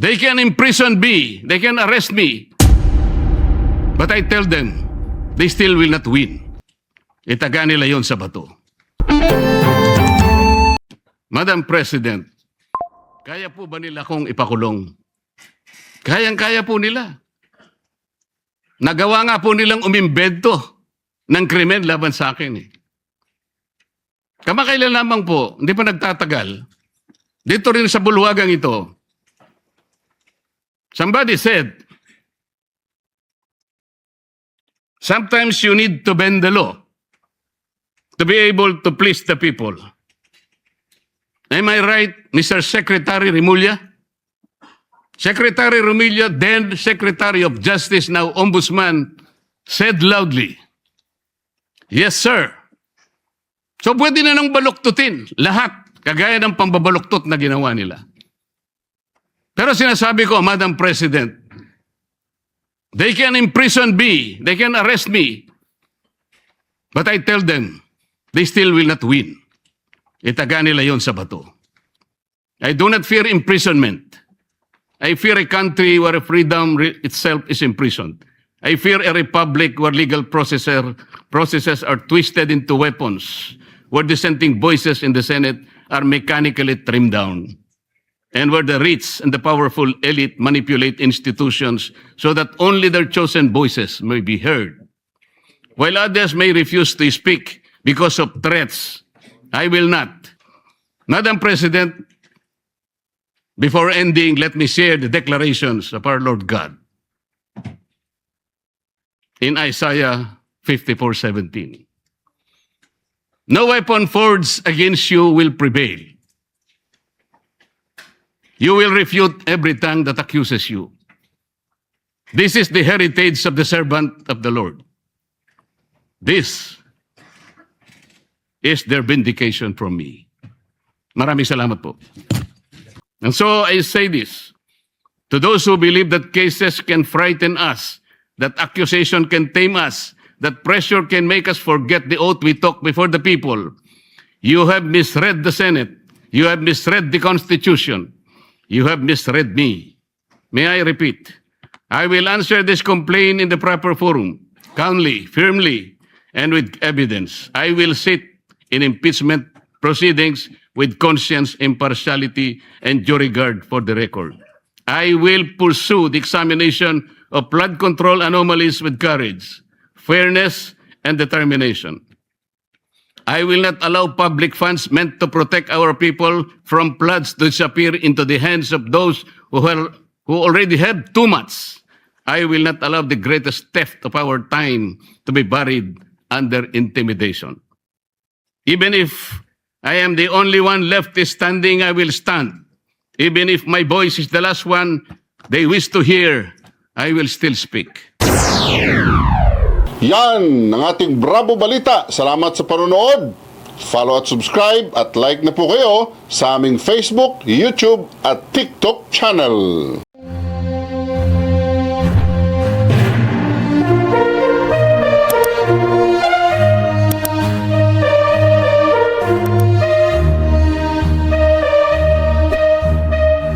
They can imprison me, they can arrest me. But I tell them, they still will not win. Itaga nila yon sa bato. Madam President, kaya po ba nila kong ipakulong? Kayang-kaya po nila. Nagawa nga po nilang umimbento ng krimen laban sa akin. Kamakailan lamang po, hindi pa nagtatagal, dito rin sa bulwagang ito, somebody said, sometimes you need to bend the law to be able to please the people. Am I right, Mr. Secretary Remulla? Secretary Remulla, then Secretary of Justice, now Ombudsman, said loudly, yes, sir. So pwede na nang baluktutin lahat, kagaya ng pambabaluktot na ginawa nila. Pero sinasabi ko, Madam President, they can imprison me, they can arrest me, but I tell them, they still will not win. Itaga nila yon sa bato. I do not fear imprisonment. I fear a country where freedom itself is imprisoned. I fear a republic where legal processes are twisted into weapons, where dissenting voices in the Senate are mechanically trimmed down, and where the rich and the powerful elite manipulate institutions so that only their chosen voices may be heard. While others may refuse to speak because of threats, I will not. Madam President, before ending, let me share the declarations of our Lord God in Isaiah 54:17. No weapon forged against you will prevail. You will refute every tongue that accuses you. This is the heritage of the servant of the Lord. This is their vindication from me. Maraming salamat po. And so I say this, to those who believe that cases can frighten us, that accusation can tame us, that pressure can make us forget the oath we took before the people, you have misread the Senate, you have misread the Constitution, you have misread me. May I repeat, I will answer this complaint in the proper forum, calmly, firmly, and with evidence. I will sit in impeachment proceedings with conscience, impartiality, and due regard for the record. I will pursue the examination of flood control anomalies with courage, fairness, and determination. I will not allow public funds meant to protect our people from floods to disappear into the hands of those who already have too much. I will not allow the greatest theft of our time to be buried under intimidation. Even if I am the only one left standing, I will stand. Even if my voice is the last one they wish to hear, I will still speak. Yan ang ating Bravo Balita. Salamat sa panonood. Follow at subscribe at like na po kayo sa aming Facebook, YouTube at TikTok channel.